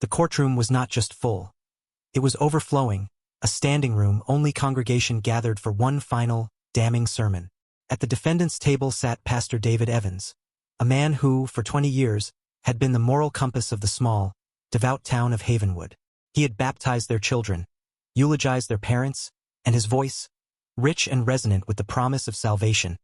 The courtroom was not just full. It was overflowing, a standing room only congregation gathered for one final, damning sermon. At the defendant's table sat Pastor David Evans, a man who, for 20 years, had been the moral compass of the small, devout town of Havenwood. He had baptized their children, eulogized their parents, and his voice, rich and resonant with the promise of salvation,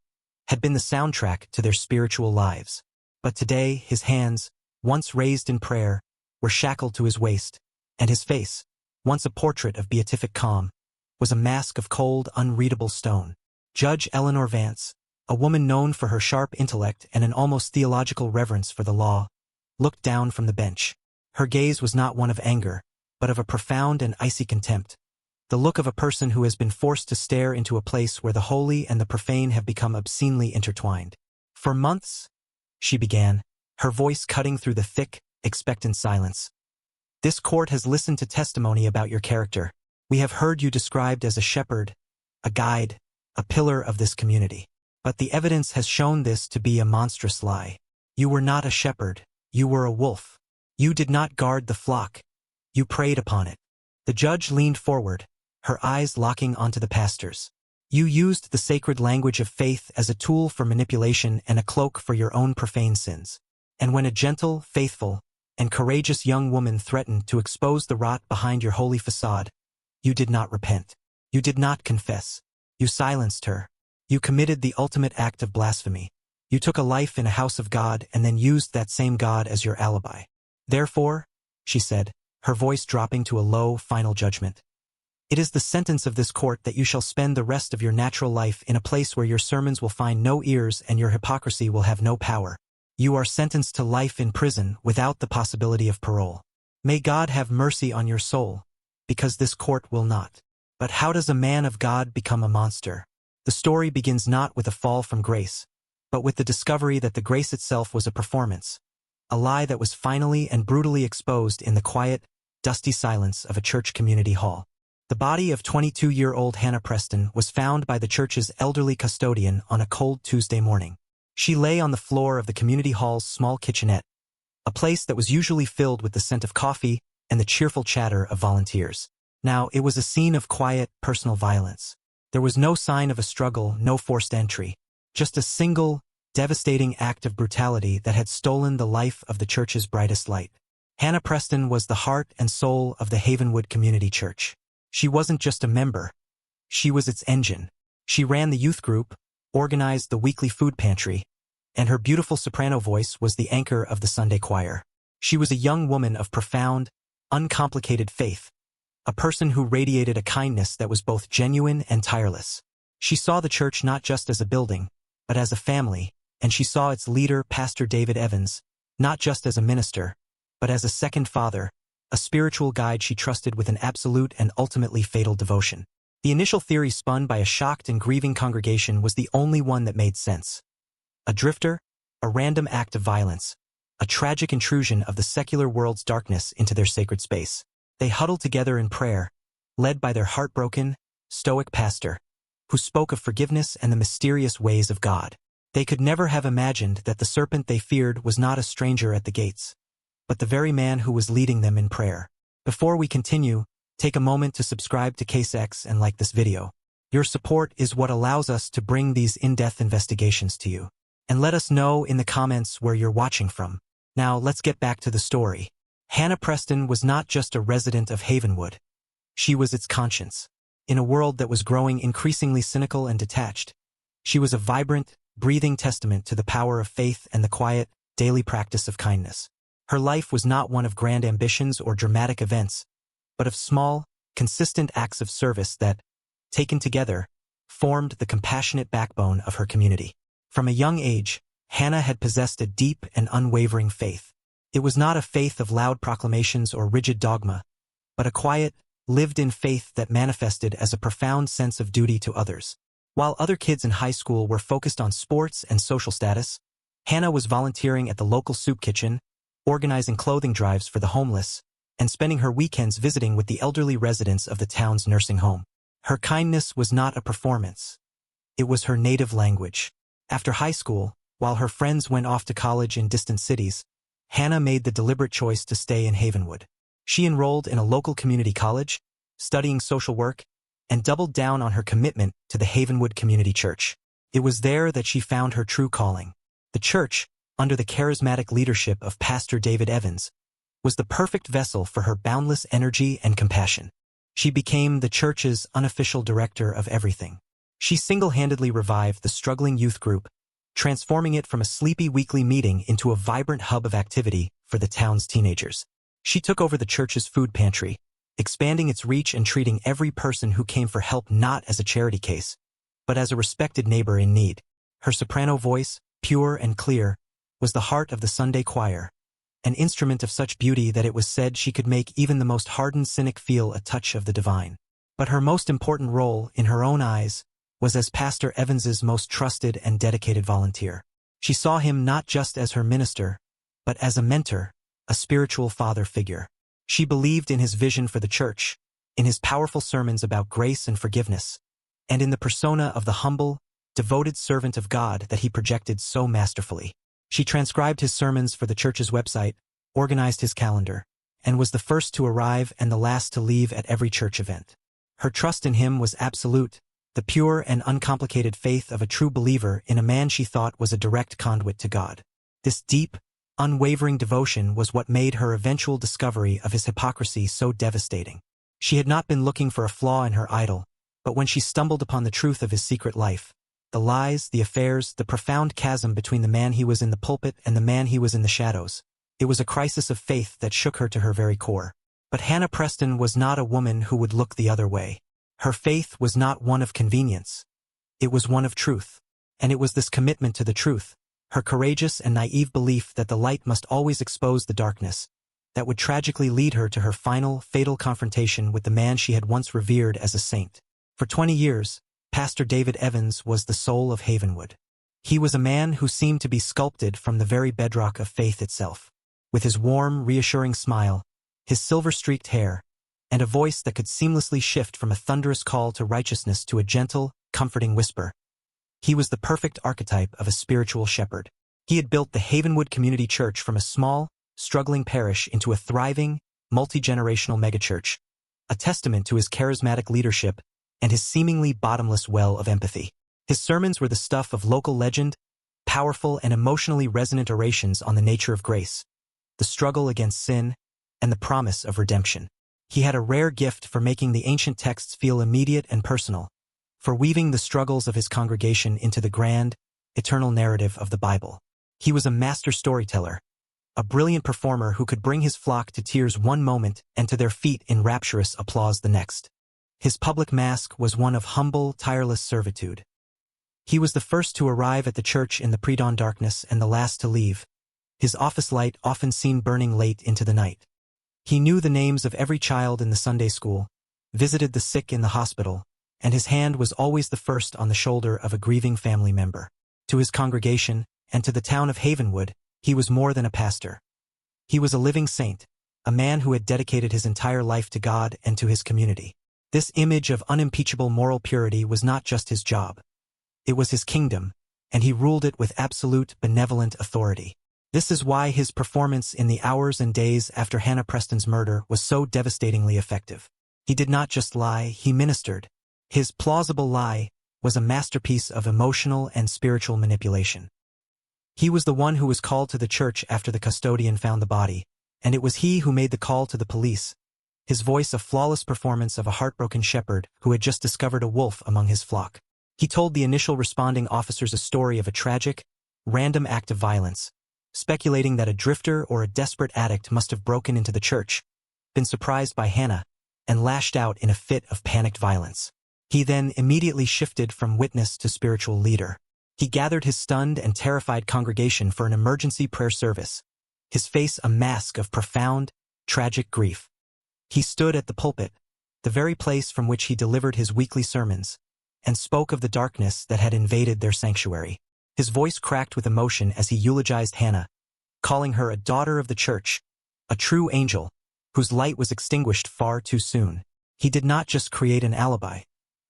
had been the soundtrack to their spiritual lives. But today, his hands, once raised in prayer, were shackled to his waist, and his face, once a portrait of beatific calm, was a mask of cold, unreadable stone. Judge Eleanor Vance, a woman known for her sharp intellect and an almost theological reverence for the law, looked down from the bench. Her gaze was not one of anger, but of a profound and icy contempt, the look of a person who has been forced to stare into a place where the holy and the profane have become obscenely intertwined. "For months," she began, her voice cutting through the thick, expectant silence, "this court has listened to testimony about your character. We have heard you described as a shepherd, a guide, a pillar of this community. But the evidence has shown this to be a monstrous lie. You were not a shepherd, you were a wolf. You did not guard the flock, you preyed upon it." The judge leaned forward, her eyes locking onto the pastor's. "You used the sacred language of faith as a tool for manipulation and a cloak for your own profane sins. And when a gentle, faithful, and courageous young woman threatened to expose the rot behind your holy facade, you did not repent. You did not confess. You silenced her. You committed the ultimate act of blasphemy. You took a life in a house of God and then used that same God as your alibi. Therefore," she said, her voice dropping to a low, final judgment, "it is the sentence of this court that you shall spend the rest of your natural life in a place where your sermons will find no ears and your hypocrisy will have no power. You are sentenced to life in prison without the possibility of parole. May God have mercy on your soul, because this court will not." But how does a man of God become a monster? The story begins not with a fall from grace, but with the discovery that the grace itself was a performance, a lie that was finally and brutally exposed in the quiet, dusty silence of a church community hall. The body of 22-year-old Hannah Preston was found by the church's elderly custodian on a cold Tuesday morning. She lay on the floor of the community hall's small kitchenette, a place that was usually filled with the scent of coffee and the cheerful chatter of volunteers. Now, it was a scene of quiet, personal violence. There was no sign of a struggle, no forced entry, just a single, devastating act of brutality that had stolen the life of the church's brightest light. Hannah Preston was the heart and soul of the Havenwood Community Church. She wasn't just a member. She was its engine. She ran the youth group, organized the weekly food pantry, and her beautiful soprano voice was the anchor of the Sunday choir. She was a young woman of profound, uncomplicated faith, a person who radiated a kindness that was both genuine and tireless. She saw the church not just as a building, but as a family, and she saw its leader, Pastor David Evans, not just as a minister, but as a second father, a spiritual guide she trusted with an absolute and ultimately fatal devotion. The initial theory spun by a shocked and grieving congregation was the only one that made sense. A drifter, a random act of violence, a tragic intrusion of the secular world's darkness into their sacred space. They huddled together in prayer, led by their heartbroken, stoic pastor, who spoke of forgiveness and the mysterious ways of God. They could never have imagined that the serpent they feared was not a stranger at the gates, but the very man who was leading them in prayer. Before we continue, take a moment to subscribe to Case X and like this video. Your support is what allows us to bring these in-depth investigations to you. And let us know in the comments where you're watching from. Now let's get back to the story. Hannah Preston was not just a resident of Havenwood. She was its conscience. In a world that was growing increasingly cynical and detached, she was a vibrant, breathing testament to the power of faith and the quiet, daily practice of kindness. Her life was not one of grand ambitions or dramatic events, but of small, consistent acts of service that, taken together, formed the compassionate backbone of her community. From a young age, Hannah had possessed a deep and unwavering faith. It was not a faith of loud proclamations or rigid dogma, but a quiet, lived-in faith that manifested as a profound sense of duty to others. While other kids in high school were focused on sports and social status, Hannah was volunteering at the local soup kitchen, organizing clothing drives for the homeless, and spending her weekends visiting with the elderly residents of the town's nursing home. Her kindness was not a performance. It was her native language. After high school, while her friends went off to college in distant cities, Hannah made the deliberate choice to stay in Havenwood. She enrolled in a local community college, studying social work, and doubled down on her commitment to the Havenwood Community Church. It was there that she found her true calling. The church, under the charismatic leadership of Pastor David Evans, was the perfect vessel for her boundless energy and compassion. She became the church's unofficial director of everything. She single-handedly revived the struggling youth group, transforming it from a sleepy weekly meeting into a vibrant hub of activity for the town's teenagers. She took over the church's food pantry, expanding its reach and treating every person who came for help not as a charity case, but as a respected neighbor in need. Her soprano voice, pure and clear, was the heart of the Sunday choir, an instrument of such beauty that it was said she could make even the most hardened cynic feel a touch of the divine. But her most important role, in her own eyes, was as Pastor Evans's most trusted and dedicated volunteer. She saw him not just as her minister, but as a mentor, a spiritual father figure. She believed in his vision for the church, in his powerful sermons about grace and forgiveness, and in the persona of the humble, devoted servant of God that he projected so masterfully. She transcribed his sermons for the church's website, organized his calendar, and was the first to arrive and the last to leave at every church event. Her trust in him was absolute, the pure and uncomplicated faith of a true believer in a man she thought was a direct conduit to God. This deep, unwavering devotion was what made her eventual discovery of his hypocrisy so devastating. She had not been looking for a flaw in her idol, but when she stumbled upon the truth of his secret life, the lies, the affairs, the profound chasm between the man he was in the pulpit and the man he was in the shadows, it was a crisis of faith that shook her to her very core. But Hannah Preston was not a woman who would look the other way. Her faith was not one of convenience. It was one of truth. And it was this commitment to the truth, her courageous and naive belief that the light must always expose the darkness, that would tragically lead her to her final, fatal confrontation with the man she had once revered as a saint. For 20 years, Pastor David Evans was the soul of Havenwood. He was a man who seemed to be sculpted from the very bedrock of faith itself. With his warm, reassuring smile, his silver-streaked hair, and a voice that could seamlessly shift from a thunderous call to righteousness to a gentle, comforting whisper, he was the perfect archetype of a spiritual shepherd. He had built the Havenwood Community Church from a small, struggling parish into a thriving, multi-generational megachurch, a testament to his charismatic leadership and his seemingly bottomless well of empathy. His sermons were the stuff of local legend, powerful and emotionally resonant orations on the nature of grace, the struggle against sin, and the promise of redemption. He had a rare gift for making the ancient texts feel immediate and personal, for weaving the struggles of his congregation into the grand, eternal narrative of the Bible. He was a master storyteller, a brilliant performer who could bring his flock to tears one moment and to their feet in rapturous applause the next. His public mask was one of humble, tireless servitude. He was the first to arrive at the church in the pre-dawn darkness and the last to leave, his office light often seen burning late into the night. He knew the names of every child in the Sunday school, visited the sick in the hospital, and his hand was always the first on the shoulder of a grieving family member. To his congregation, and to the town of Havenwood, he was more than a pastor. He was a living saint, a man who had dedicated his entire life to God and to his community. This image of unimpeachable moral purity was not just his job. It was his kingdom, and he ruled it with absolute, benevolent authority. This is why his performance in the hours and days after Hannah Preston's murder was so devastatingly effective. He did not just lie, he ministered. His plausible lie was a masterpiece of emotional and spiritual manipulation. He was the one who was called to the church after the custodian found the body, and it was he who made the call to the police, his voice a flawless performance of a heartbroken shepherd who had just discovered a wolf among his flock. He told the initial responding officers a story of a tragic, random act of violence, speculating that a drifter or a desperate addict must have broken into the church, been surprised by Hannah, and lashed out in a fit of panicked violence. He then immediately shifted from witness to spiritual leader. He gathered his stunned and terrified congregation for an emergency prayer service, his face a mask of profound, tragic grief. He stood at the pulpit, the very place from which he delivered his weekly sermons, and spoke of the darkness that had invaded their sanctuary. His voice cracked with emotion as he eulogized Hannah, calling her a daughter of the church, a true angel, whose light was extinguished far too soon. He did not just create an alibi.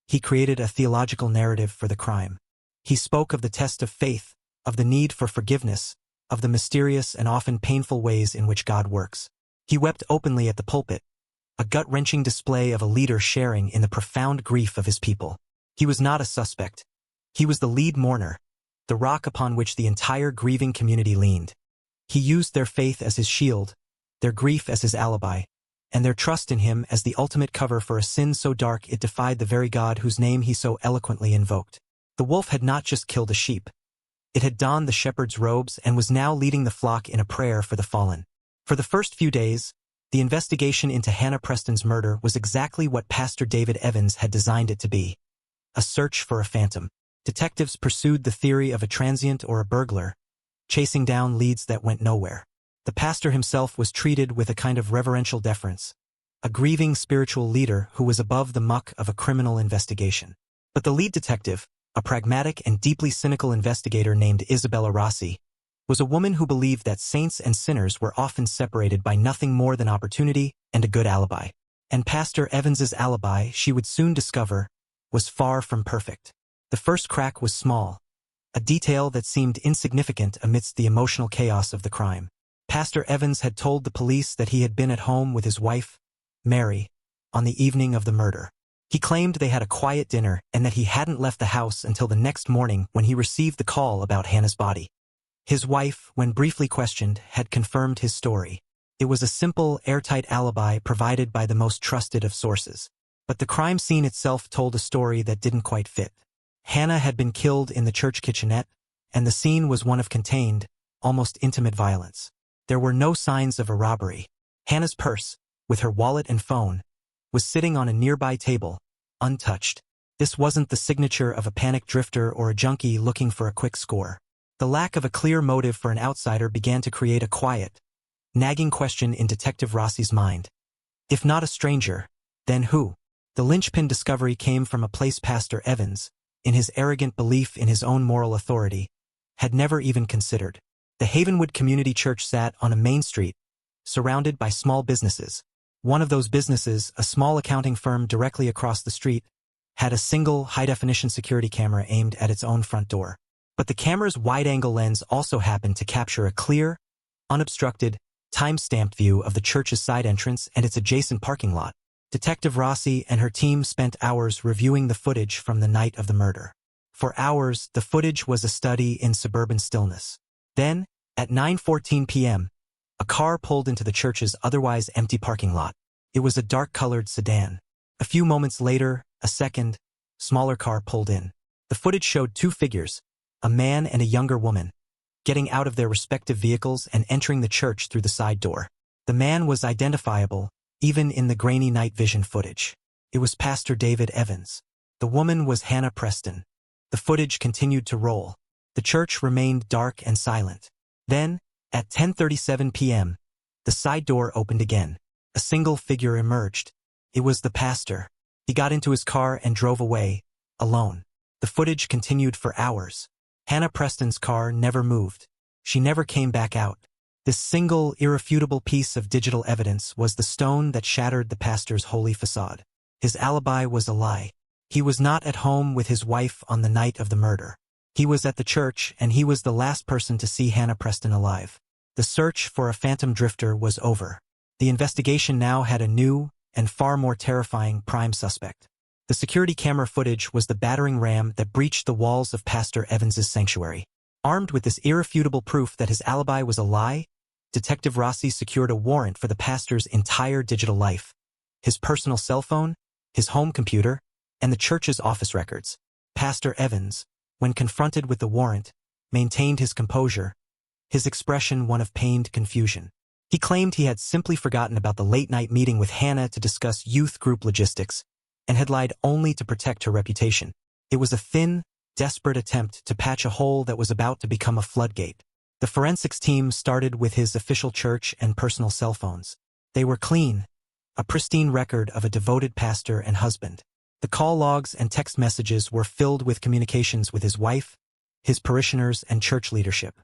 He created a theological narrative for the crime. He spoke of the test of faith, of the need for forgiveness, of the mysterious and often painful ways in which God works. He wept openly at the pulpit, a gut-wrenching display of a leader sharing in the profound grief of his people. He was not a suspect. He was the lead mourner, the rock upon which the entire grieving community leaned. He used their faith as his shield, their grief as his alibi, and their trust in him as the ultimate cover for a sin so dark it defied the very God whose name he so eloquently invoked. The wolf had not just killed a sheep. It had donned the shepherd's robes and was now leading the flock in a prayer for the fallen. For the first few days, the investigation into Hannah Preston's murder was exactly what Pastor David Evans had designed it to be: a search for a phantom. Detectives pursued the theory of a transient or a burglar, chasing down leads that went nowhere. The pastor himself was treated with a kind of reverential deference, a grieving spiritual leader who was above the muck of a criminal investigation. But the lead detective, a pragmatic and deeply cynical investigator named Isabella Rossi, was a woman who believed that saints and sinners were often separated by nothing more than opportunity and a good alibi. And Pastor Evans's alibi, she would soon discover, was far from perfect. The first crack was small, a detail that seemed insignificant amidst the emotional chaos of the crime. Pastor Evans had told the police that he had been at home with his wife, Mary, on the evening of the murder. He claimed they had a quiet dinner and that he hadn't left the house until the next morning when he received the call about Hannah's body. His wife, when briefly questioned, had confirmed his story. It was a simple, airtight alibi provided by the most trusted of sources. But the crime scene itself told a story that didn't quite fit. Hannah had been killed in the church kitchenette, and the scene was one of contained, almost intimate violence. There were no signs of a robbery. Hannah's purse, with her wallet and phone, was sitting on a nearby table, untouched. This wasn't the signature of a panicked drifter or a junkie looking for a quick score. The lack of a clear motive for an outsider began to create a quiet, nagging question in Detective Rossi's mind. If not a stranger, then who? The linchpin discovery came from a place Pastor Evans, in his arrogant belief in his own moral authority, had never even considered. The Havenwood Community Church sat on a main street, surrounded by small businesses. One of those businesses, a small accounting firm directly across the street, had a single high-definition security camera aimed at its own front door. But the camera's wide-angle lens also happened to capture a clear, unobstructed, time-stamped view of the church's side entrance and its adjacent parking lot. Detective Rossi and her team spent hours reviewing the footage from the night of the murder. For hours, the footage was a study in suburban stillness. Then, at 9:14 p.m., a car pulled into the church's otherwise empty parking lot. It was a dark-colored sedan. A few moments later, a second, smaller car pulled in. The footage showed two figures, a man and a younger woman, getting out of their respective vehicles and entering the church through the side door. The man was identifiable, even in the grainy night vision footage. It was Pastor David Evans. The woman was Hannah Preston. The footage continued to roll. The church remained dark and silent. Then, at 10:37 p.m., the side door opened again. A single figure emerged. It was the pastor. He got into his car and drove away, alone. The footage continued for hours. Hannah Preston's car never moved. She never came back out. This single, irrefutable piece of digital evidence was the stone that shattered the pastor's holy facade. His alibi was a lie. He was not at home with his wife on the night of the murder. He was at the church, and he was the last person to see Hannah Preston alive. The search for a phantom drifter was over. The investigation now had a new, and far more terrifying, prime suspect. The security camera footage was the battering ram that breached the walls of Pastor Evans's sanctuary. Armed with this irrefutable proof that his alibi was a lie, Detective Rossi secured a warrant for the pastor's entire digital life: his personal cell phone, his home computer, and the church's office records. Pastor Evans, when confronted with the warrant, maintained his composure, his expression one of pained confusion. He claimed he had simply forgotten about the late-night meeting with Hannah to discuss youth group logistics, and had lied only to protect her reputation. It was a thin, desperate attempt to patch a hole that was about to become a floodgate. The forensics team started with his official church and personal cell phones. They were clean, a pristine record of a devoted pastor and husband. The call logs and text messages were filled with communications with his wife, his parishioners, and church leadership.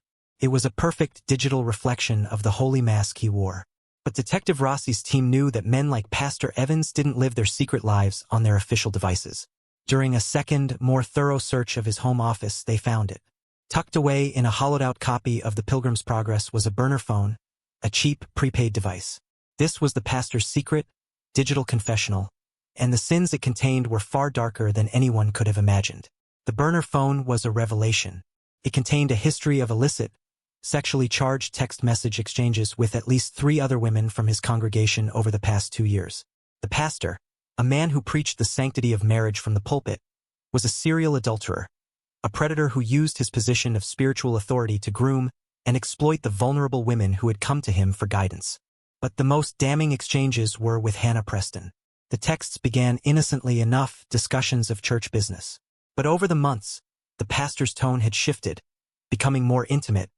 It was a perfect digital reflection of the holy mask he wore. But Detective Rossi's team knew that men like Pastor Evans didn't live their secret lives on their official devices. During a second, more thorough search of his home office, they found it. Tucked away in a hollowed-out copy of the Pilgrim's Progress was a burner phone, a cheap, prepaid device. This was the pastor's secret, digital confessional, and the sins it contained were far darker than anyone could have imagined. The burner phone was a revelation. It contained a history of illicit, sexually charged text message exchanges with at least 3 other women from his congregation over the past 2 years. The pastor, a man who preached the sanctity of marriage from the pulpit, was a serial adulterer, a predator who used his position of spiritual authority to groom and exploit the vulnerable women who had come to him for guidance. But the most damning exchanges were with Hannah Preston. The texts began innocently enough, discussions of church business. But over the months, the pastor's tone had shifted, becoming more intimate,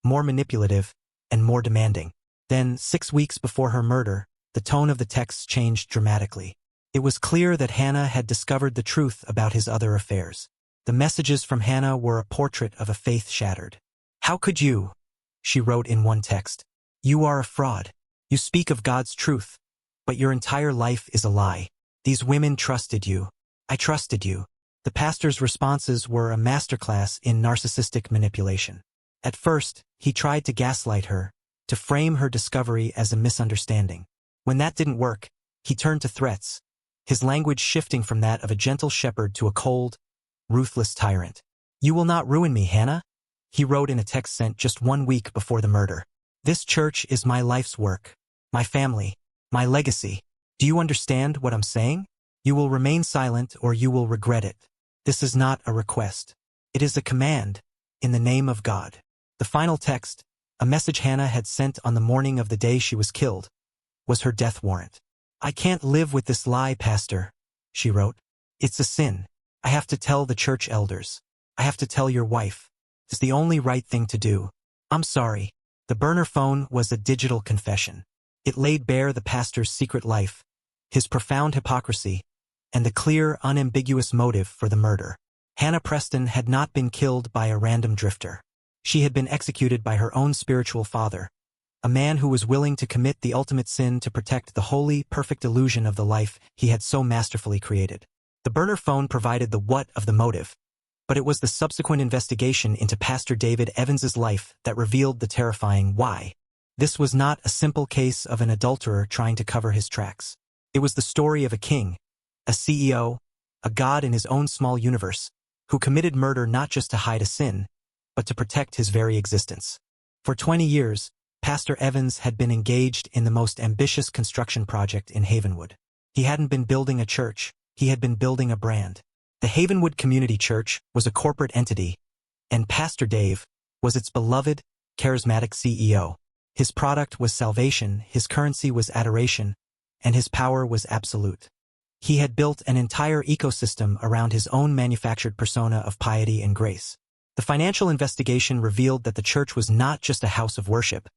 more manipulative, and more demanding. Then, 6 weeks before her murder, the tone of the texts changed dramatically. It was clear that Hannah had discovered the truth about his other affairs. The messages from Hannah were a portrait of a faith shattered. "How could you?" she wrote in one text. "You are a fraud. You speak of God's truth, but your entire life is a lie. These women trusted you. I trusted you." The pastor's responses were a masterclass in narcissistic manipulation. At first, he tried to gaslight her, to frame her discovery as a misunderstanding. When that didn't work, he turned to threats, his language shifting from that of a gentle shepherd to a cold, ruthless tyrant. "You will not ruin me, Hannah," he wrote in a text sent just 1 week before the murder. "This church is my life's work, my family, my legacy. Do you understand what I'm saying? You will remain silent or you will regret it. This is not a request. It is a command, in the name of God." The final text, a message Hannah had sent on the morning of the day she was killed, was her death warrant. "I can't live with this lie, Pastor," she wrote. "It's a sin. I have to tell the church elders. I have to tell your wife. It's the only right thing to do. I'm sorry." The burner phone was a digital confession. It laid bare the pastor's secret life, his profound hypocrisy, and the clear, unambiguous motive for the murder. Hannah Preston had not been killed by a random drifter. She had been executed by her own spiritual father, a man who was willing to commit the ultimate sin to protect the holy, perfect illusion of the life he had so masterfully created. The burner phone provided the what of the motive, but it was the subsequent investigation into Pastor David Evans's life that revealed the terrifying why. This was not a simple case of an adulterer trying to cover his tracks. It was the story of a king, a CEO, a god in his own small universe, who committed murder not just to hide a sin, but to protect his very existence. For 20 years, Pastor Evans had been engaged in the most ambitious construction project in Havenwood. He hadn't been building a church, he had been building a brand. The Havenwood Community Church was a corporate entity, and Pastor Dave was its beloved, charismatic CEO. His product was salvation, his currency was adoration, and his power was absolute. He had built an entire ecosystem around his own manufactured persona of piety and grace. The financial investigation revealed that the church was not just a house of worship.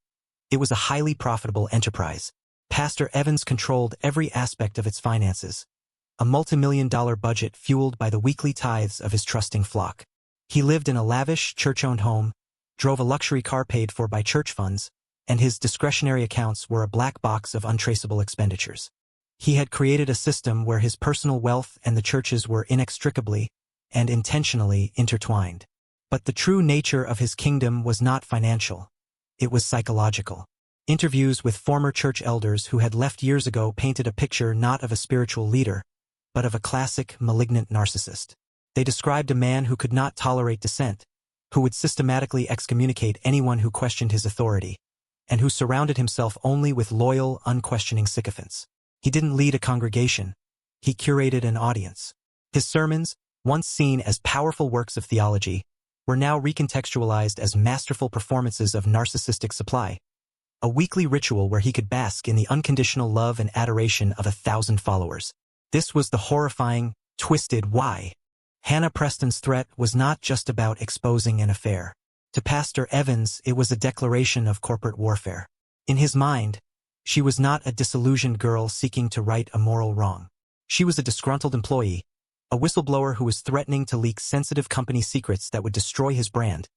It was a highly profitable enterprise. Pastor Evans controlled every aspect of its finances, a multi-million-dollar budget fueled by the weekly tithes of his trusting flock. He lived in a lavish, church-owned home, drove a luxury car paid for by church funds, and his discretionary accounts were a black box of untraceable expenditures. He had created a system where his personal wealth and the church's were inextricably and intentionally intertwined. But the true nature of his kingdom was not financial. It was psychological. Interviews with former church elders who had left years ago painted a picture not of a spiritual leader, but of a classic, malignant narcissist. They described a man who could not tolerate dissent, who would systematically excommunicate anyone who questioned his authority, and who surrounded himself only with loyal, unquestioning sycophants. He didn't lead a congregation. He curated an audience. His sermons, once seen as powerful works of theology, were now recontextualized as masterful performances of narcissistic supply, a weekly ritual where he could bask in the unconditional love and adoration of 1,000 followers. This was the horrifying, twisted why. Hannah Preston's threat was not just about exposing an affair. To Pastor Evans, it was a declaration of corporate warfare. In his mind, she was not a disillusioned girl seeking to right a moral wrong. She was a disgruntled employee, a whistleblower who was threatening to leak sensitive company secrets that would destroy his brand,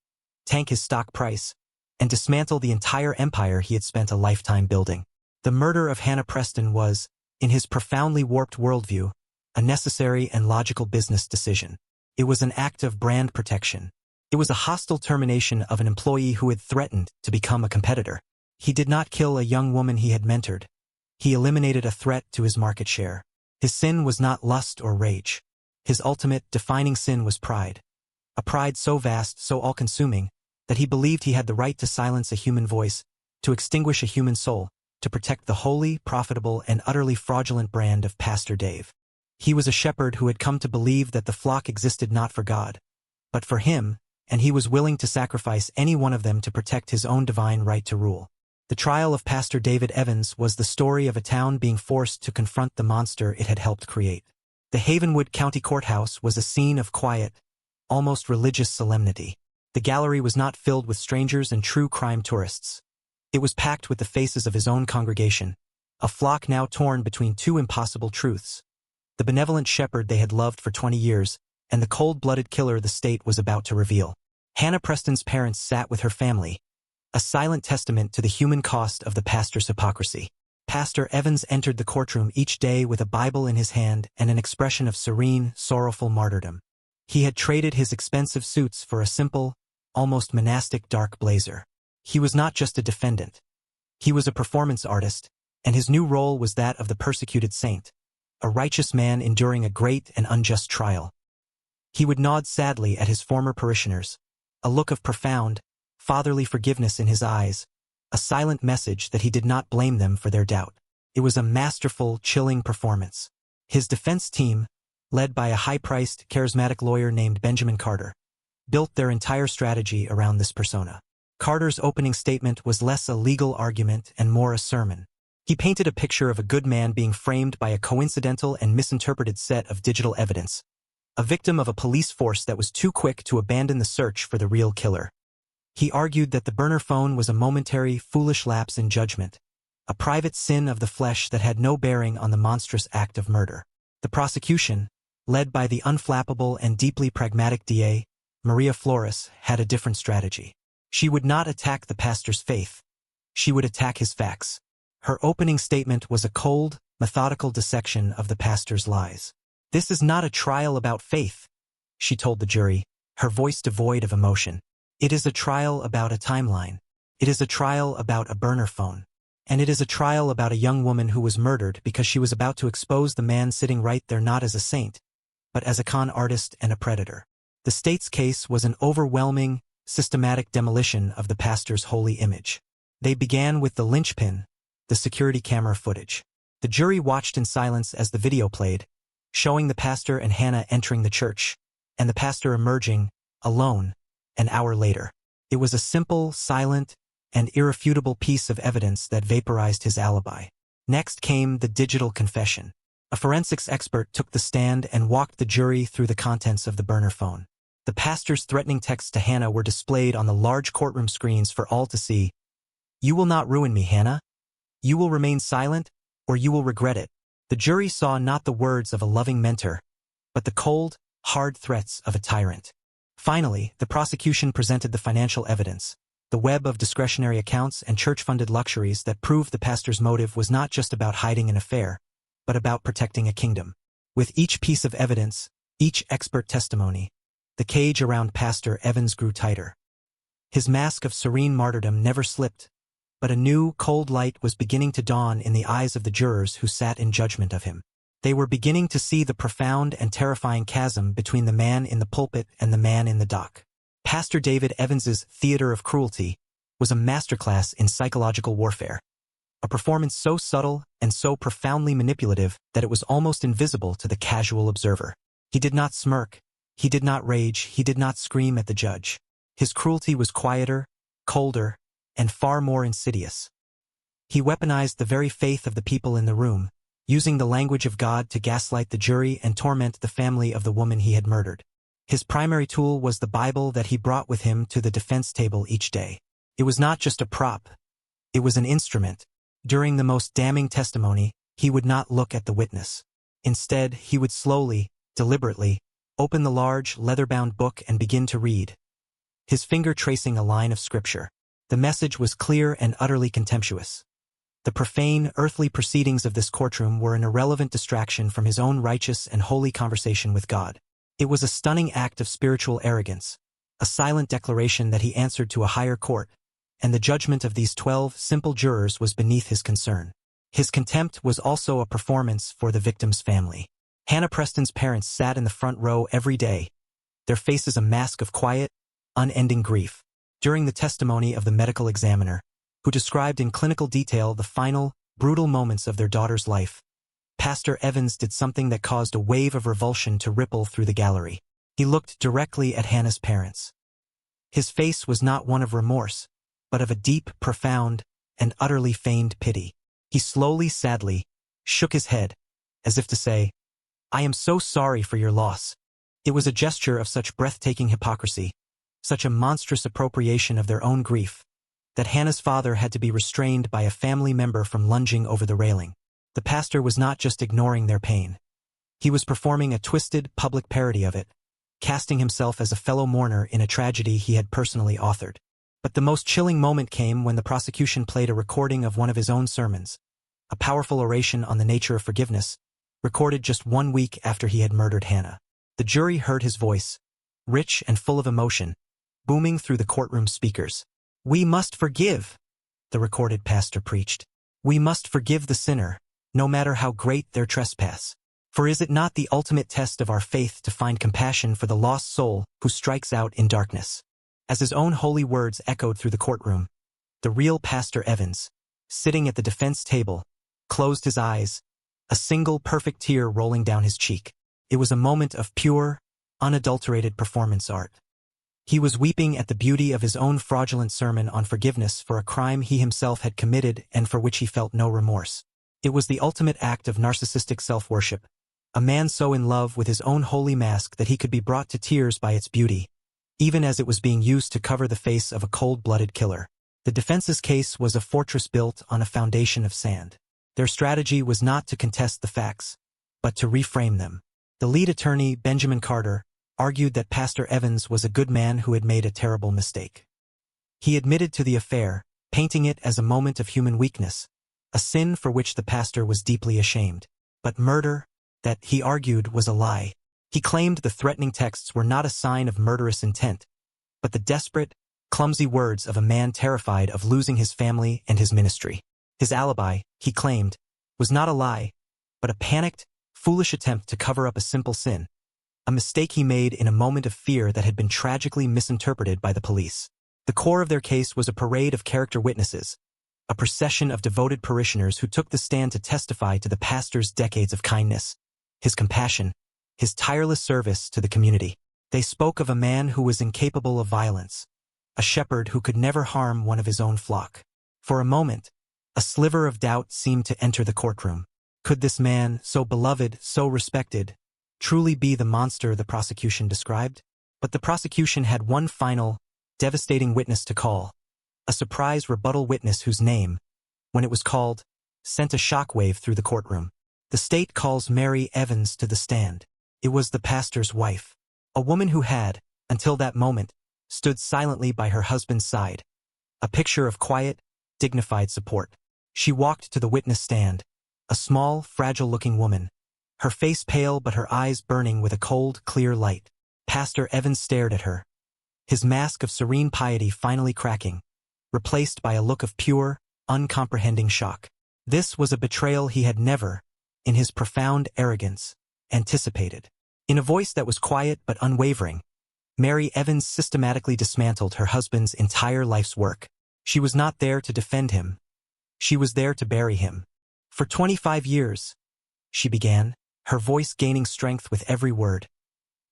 tank his stock price, and dismantle the entire empire he had spent a lifetime building. The murder of Hannah Preston was, in his profoundly warped worldview, a necessary and logical business decision. It was an act of brand protection. It was a hostile termination of an employee who had threatened to become a competitor. He did not kill a young woman he had mentored. He eliminated a threat to his market share. His sin was not lust or rage. His ultimate, defining sin was pride. A pride so vast, so all-consuming, that he believed he had the right to silence a human voice, to extinguish a human soul, to protect the holy, profitable, and utterly fraudulent brand of Pastor Dave. He was a shepherd who had come to believe that the flock existed not for God, but for him, and he was willing to sacrifice any one of them to protect his own divine right to rule. The trial of Pastor David Evans was the story of a town being forced to confront the monster it had helped create. The Havenwood County Courthouse was a scene of quiet, almost religious solemnity. The gallery was not filled with strangers and true crime tourists. It was packed with the faces of his own congregation, a flock now torn between two impossible truths: the benevolent shepherd they had loved for 20 years, and the cold-blooded killer the state was about to reveal. Hannah Preston's parents sat with her family, a silent testament to the human cost of the pastor's hypocrisy. Pastor Evans entered the courtroom each day with a Bible in his hand and an expression of serene, sorrowful martyrdom. He had traded his expensive suits for a simple, almost monastic dark blazer. He was not just a defendant. He was a performance artist, and his new role was that of the persecuted saint, a righteous man enduring a great and unjust trial. He would nod sadly at his former parishioners, a look of profound, fatherly forgiveness in his eyes, a silent message that he did not blame them for their doubt. It was a masterful, chilling performance. His defense team, led by a high-priced, charismatic lawyer named Benjamin Carter, built their entire strategy around this persona. Carter's opening statement was less a legal argument and more a sermon. He painted a picture of a good man being framed by a coincidental and misinterpreted set of digital evidence, a victim of a police force that was too quick to abandon the search for the real killer. He argued that the burner phone was a momentary, foolish lapse in judgment, a private sin of the flesh that had no bearing on the monstrous act of murder. The prosecution, led by the unflappable and deeply pragmatic DA, Maria Flores, had a different strategy. She would not attack the pastor's faith. She would attack his facts. Her opening statement was a cold, methodical dissection of the pastor's lies. "This is not a trial about faith," she told the jury, her voice devoid of emotion. "It is a trial about a timeline. It is a trial about a burner phone. And it is a trial about a young woman who was murdered because she was about to expose the man sitting right there not as a saint, but as a con artist and a predator." The state's case was an overwhelming, systematic demolition of the pastor's holy image. They began with the linchpin, the security camera footage. The jury watched in silence as the video played, showing the pastor and Hannah entering the church, and the pastor emerging, alone, an hour later. It was a simple, silent, and irrefutable piece of evidence that vaporized his alibi. Next came the digital confession. A forensics expert took the stand and walked the jury through the contents of the burner phone. The pastor's threatening texts to Hannah were displayed on the large courtroom screens for all to see. "You will not ruin me, Hannah. You will remain silent, or you will regret it." The jury saw not the words of a loving mentor, but the cold, hard threats of a tyrant. Finally, the prosecution presented the financial evidence, the web of discretionary accounts and church-funded luxuries that proved the pastor's motive was not just about hiding an affair, but about protecting a kingdom. With each piece of evidence, each expert testimony, the cage around Pastor Evans grew tighter. His mask of serene martyrdom never slipped, but a new, cold light was beginning to dawn in the eyes of the jurors who sat in judgment of him. They were beginning to see the profound and terrifying chasm between the man in the pulpit and the man in the dock. Pastor David Evans's Theater of Cruelty was a masterclass in psychological warfare, a performance so subtle and so profoundly manipulative that it was almost invisible to the casual observer. He did not smirk, he did not rage, he did not scream at the judge. His cruelty was quieter, colder, and far more insidious. He weaponized the very faith of the people in the room, using the language of God to gaslight the jury and torment the family of the woman he had murdered. His primary tool was the Bible that he brought with him to the defense table each day. It was not just a prop, it was an instrument. During the most damning testimony, he would not look at the witness. Instead, he would slowly, deliberately, open the large, leather-bound book and begin to read, his finger tracing a line of scripture. The message was clear and utterly contemptuous. The profane, earthly proceedings of this courtroom were an irrelevant distraction from his own righteous and holy conversation with God. It was a stunning act of spiritual arrogance, a silent declaration that he answered to a higher court, and the judgment of these 12 simple jurors was beneath his concern. His contempt was also a performance for the victim's family. Hannah Preston's parents sat in the front row every day, their faces a mask of quiet, unending grief. During the testimony of the medical examiner, who described in clinical detail the final, brutal moments of their daughter's life, Pastor Evans did something that caused a wave of revulsion to ripple through the gallery. He looked directly at Hannah's parents. His face was not one of remorse, but of a deep, profound, and utterly feigned pity. He slowly, sadly, shook his head, as if to say, "I am so sorry for your loss." It was a gesture of such breathtaking hypocrisy, such a monstrous appropriation of their own grief, that Hannah's father had to be restrained by a family member from lunging over the railing. The pastor was not just ignoring their pain. He was performing a twisted, public parody of it, casting himself as a fellow mourner in a tragedy he had personally authored. But the most chilling moment came when the prosecution played a recording of one of his own sermons, a powerful oration on the nature of forgiveness, recorded just 1 week after he had murdered Hannah. The jury heard his voice, rich and full of emotion, booming through the courtroom speakers. "We must forgive," the recorded pastor preached. "We must forgive the sinner, no matter how great their trespass. For is it not the ultimate test of our faith to find compassion for the lost soul who strikes out in darkness?" As his own holy words echoed through the courtroom, the real Pastor Evans, sitting at the defense table, closed his eyes, a single perfect tear rolling down his cheek. It was a moment of pure, unadulterated performance art. He was weeping at the beauty of his own fraudulent sermon on forgiveness for a crime he himself had committed and for which he felt no remorse. It was the ultimate act of narcissistic self-worship, a man so in love with his own holy mask that he could be brought to tears by its beauty, even as it was being used to cover the face of a cold-blooded killer. The defense's case was a fortress built on a foundation of sand. Their strategy was not to contest the facts, but to reframe them. The lead attorney, Benjamin Carter, argued that Pastor Evans was a good man who had made a terrible mistake. He admitted to the affair, painting it as a moment of human weakness, a sin for which the pastor was deeply ashamed. But murder, that, he argued, was a lie. He claimed the threatening texts were not a sign of murderous intent, but the desperate, clumsy words of a man terrified of losing his family and his ministry. His alibi, he claimed, was not a lie, but a panicked, foolish attempt to cover up a simple sin, a mistake he made in a moment of fear that had been tragically misinterpreted by the police. The core of their case was a parade of character witnesses, a procession of devoted parishioners who took the stand to testify to the pastor's decades of kindness, his compassion, his tireless service to the community. They spoke of a man who was incapable of violence, a shepherd who could never harm one of his own flock. For a moment, a sliver of doubt seemed to enter the courtroom. Could this man, so beloved, so respected, truly be the monster the prosecution described? But the prosecution had one final, devastating witness to call, a surprise rebuttal witness whose name, when it was called, sent a shockwave through the courtroom. The state calls Mary Evans to the stand. It was the pastor's wife, a woman who had, until that moment, stood silently by her husband's side, a picture of quiet, dignified support. She walked to the witness stand, a small, fragile-looking woman, her face pale but her eyes burning with a cold, clear light. Pastor Evans stared at her, his mask of serene piety finally cracking, replaced by a look of pure, uncomprehending shock. This was a betrayal he had never, in his profound arrogance, anticipated. In a voice that was quiet but unwavering, Mary Evans systematically dismantled her husband's entire life's work. She was not there to defend him. She was there to bury him. "For 25 years, she began, her voice gaining strength with every word,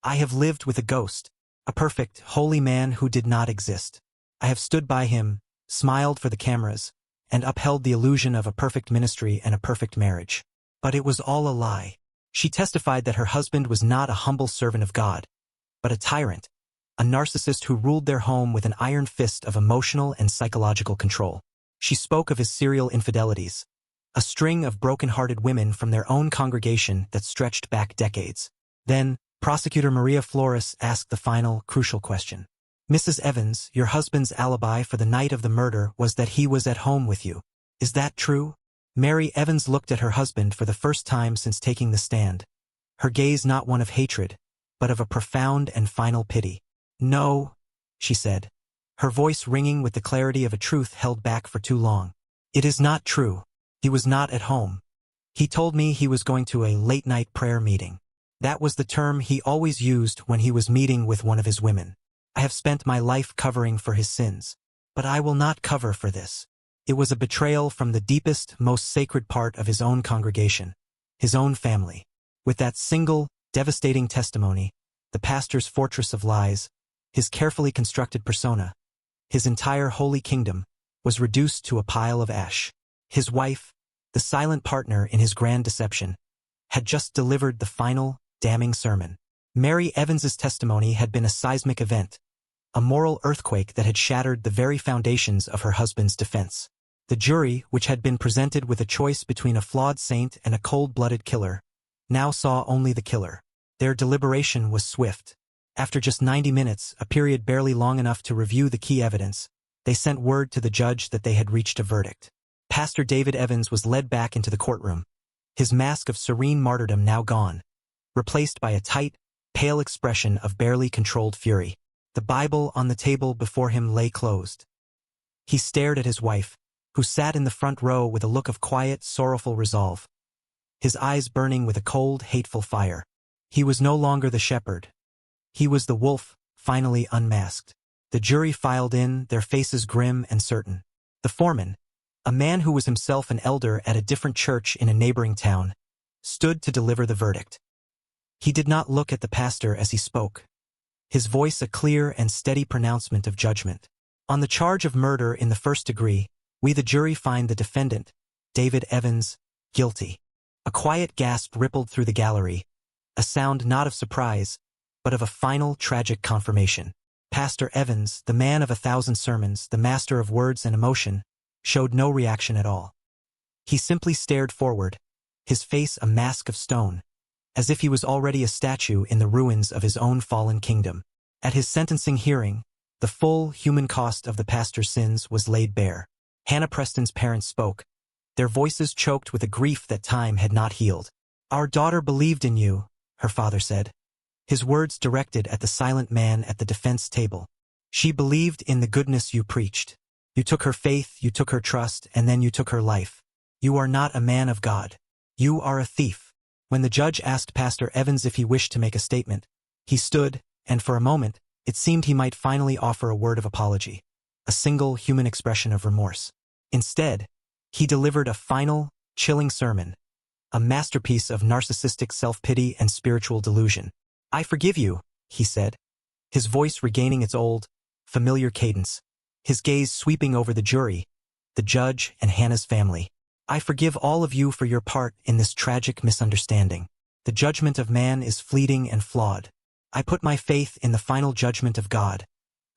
"I have lived with a ghost, a perfect, holy man who did not exist. I have stood by him, smiled for the cameras, and upheld the illusion of a perfect ministry and a perfect marriage. But it was all a lie." She testified that her husband was not a humble servant of God, but a tyrant, a narcissist who ruled their home with an iron fist of emotional and psychological control. She spoke of his serial infidelities, a string of broken-hearted women from their own congregation that stretched back decades. Then, Prosecutor Maria Flores asked the final, crucial question. "Mrs. Evans, your husband's alibi for the night of the murder was that he was at home with you. Is that true?" Mary Evans looked at her husband for the first time since taking the stand, her gaze not one of hatred, but of a profound and final pity. "No," she said, her voice ringing with the clarity of a truth held back for too long. "It is not true." He was not at home. He told me he was going to a late-night prayer meeting. That was the term he always used when he was meeting with one of his women. I have spent my life covering for his sins, but I will not cover for this. It was a betrayal from the deepest, most sacred part of his own congregation, his own family. With that single, devastating testimony, the pastor's fortress of lies, his carefully constructed persona, his entire holy kingdom, was reduced to a pile of ash. His wife, the silent partner in his grand deception, had just delivered the final, damning sermon. Mary Evans's testimony had been a seismic event, a moral earthquake that had shattered the very foundations of her husband's defense. The jury, which had been presented with a choice between a flawed saint and a cold-blooded killer, now saw only the killer. Their deliberation was swift. After just 90 minutes, a period barely long enough to review the key evidence, they sent word to the judge that they had reached a verdict. Pastor David Evans was led back into the courtroom, his mask of serene martyrdom now gone, replaced by a tight, pale expression of barely controlled fury. The Bible on the table before him lay closed. He stared at his wife, who sat in the front row with a look of quiet, sorrowful resolve, his eyes burning with a cold, hateful fire. He was no longer the shepherd. He was the wolf, finally unmasked. The jury filed in, their faces grim and certain. The foreman, a man who was himself an elder at a different church in a neighboring town, stood to deliver the verdict. He did not look at the pastor as he spoke, his voice a clear and steady pronouncement of judgment. On the charge of murder in the first degree, we the jury find the defendant, David Evans, guilty. A quiet gasp rippled through the gallery, a sound not of surprise, but of a final tragic confirmation. Pastor Evans, the man of 1,000 sermons, the master of words and emotion, showed no reaction at all. He simply stared forward, his face a mask of stone, as if he was already a statue in the ruins of his own fallen kingdom. At his sentencing hearing, the full human cost of the pastor's sins was laid bare. Hannah Preston's parents spoke, their voices choked with a grief that time had not healed. "Our daughter believed in you," her father said, his words directed at the silent man at the defense table. "She believed in the goodness you preached. You took her faith, you took her trust, and then you took her life. You are not a man of God. You are a thief." When the judge asked Pastor Evans if he wished to make a statement, he stood, and for a moment, it seemed he might finally offer a word of apology, a single human expression of remorse. Instead, he delivered a final, chilling sermon, a masterpiece of narcissistic self-pity and spiritual delusion. "I forgive you," he said, his voice regaining its old, familiar cadence, his gaze sweeping over the jury, the judge, and Hannah's family. "I forgive all of you for your part in this tragic misunderstanding. The judgment of man is fleeting and flawed. I put my faith in the final judgment of God,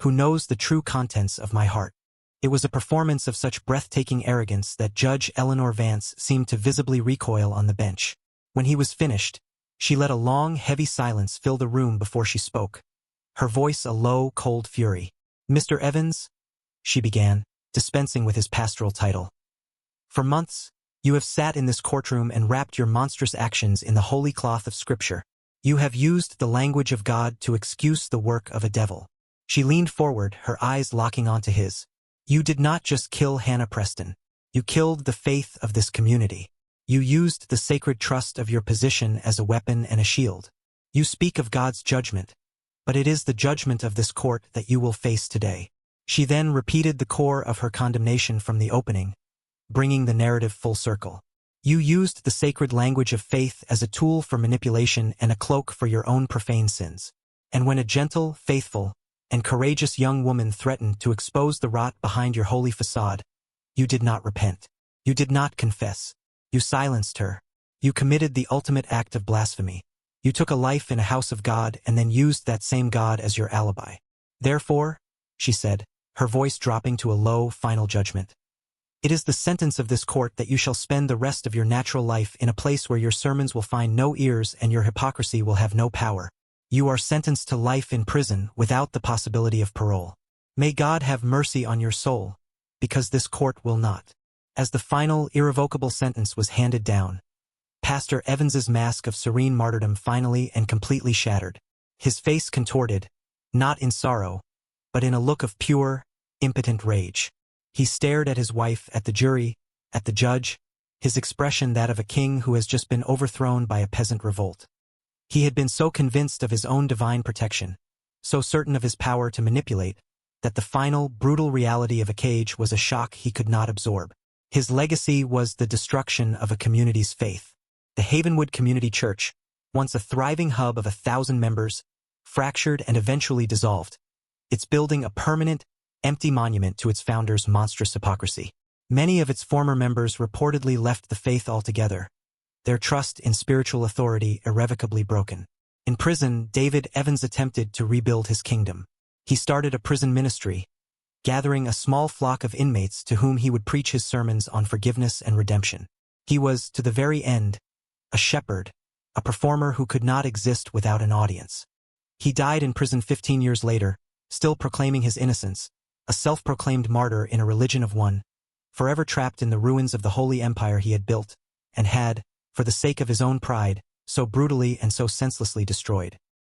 who knows the true contents of my heart." It was a performance of such breathtaking arrogance that Judge Eleanor Vance seemed to visibly recoil on the bench. When he was finished, she let a long, heavy silence fill the room before she spoke, her voice a low, cold fury. "Mr. Evans," she began, dispensing with his pastoral title. "For months, you have sat in this courtroom and wrapped your monstrous actions in the holy cloth of Scripture. You have used the language of God to excuse the work of a devil." She leaned forward, her eyes locking onto his. "You did not just kill Hannah Preston. You killed the faith of this community. You used the sacred trust of your position as a weapon and a shield. You speak of God's judgment, but it is the judgment of this court that you will face today." She then repeated the core of her condemnation from the opening, bringing the narrative full circle. "You used the sacred language of faith as a tool for manipulation and a cloak for your own profane sins. And when a gentle, faithful, and courageous young woman threatened to expose the rot behind your holy facade, you did not repent. You did not confess. You silenced her. You committed the ultimate act of blasphemy. You took a life in a house of God and then used that same God as your alibi. Therefore," she said, her voice dropping to a low, final judgment, "it is the sentence of this court that you shall spend the rest of your natural life in a place where your sermons will find no ears and your hypocrisy will have no power. You are sentenced to life in prison without the possibility of parole. May God have mercy on your soul, because this court will not." As the final, irrevocable sentence was handed down, Pastor Evans's mask of serene martyrdom finally and completely shattered. His face contorted, not in sorrow, but in a look of pure, impotent rage. He stared at his wife, at the jury, at the judge, his expression that of a king who has just been overthrown by a peasant revolt. He had been so convinced of his own divine protection, so certain of his power to manipulate, that the final, brutal reality of a cage was a shock he could not absorb. His legacy was the destruction of a community's faith. The Havenwood Community Church, once a thriving hub of 1,000 members, fractured and eventually dissolved, its building a permanent, empty monument to its founder's monstrous hypocrisy. Many of its former members reportedly left the faith altogether, their trust in spiritual authority irrevocably broken. In prison, David Evans attempted to rebuild his kingdom. He started a prison ministry, gathering a small flock of inmates to whom he would preach his sermons on forgiveness and redemption. He was, to the very end, a shepherd, a performer who could not exist without an audience. He died in prison 15 years later, still proclaiming his innocence, a self-proclaimed martyr in a religion of one, forever trapped in the ruins of the holy empire he had built, and had, for the sake of his own pride, so brutally and so senselessly destroyed.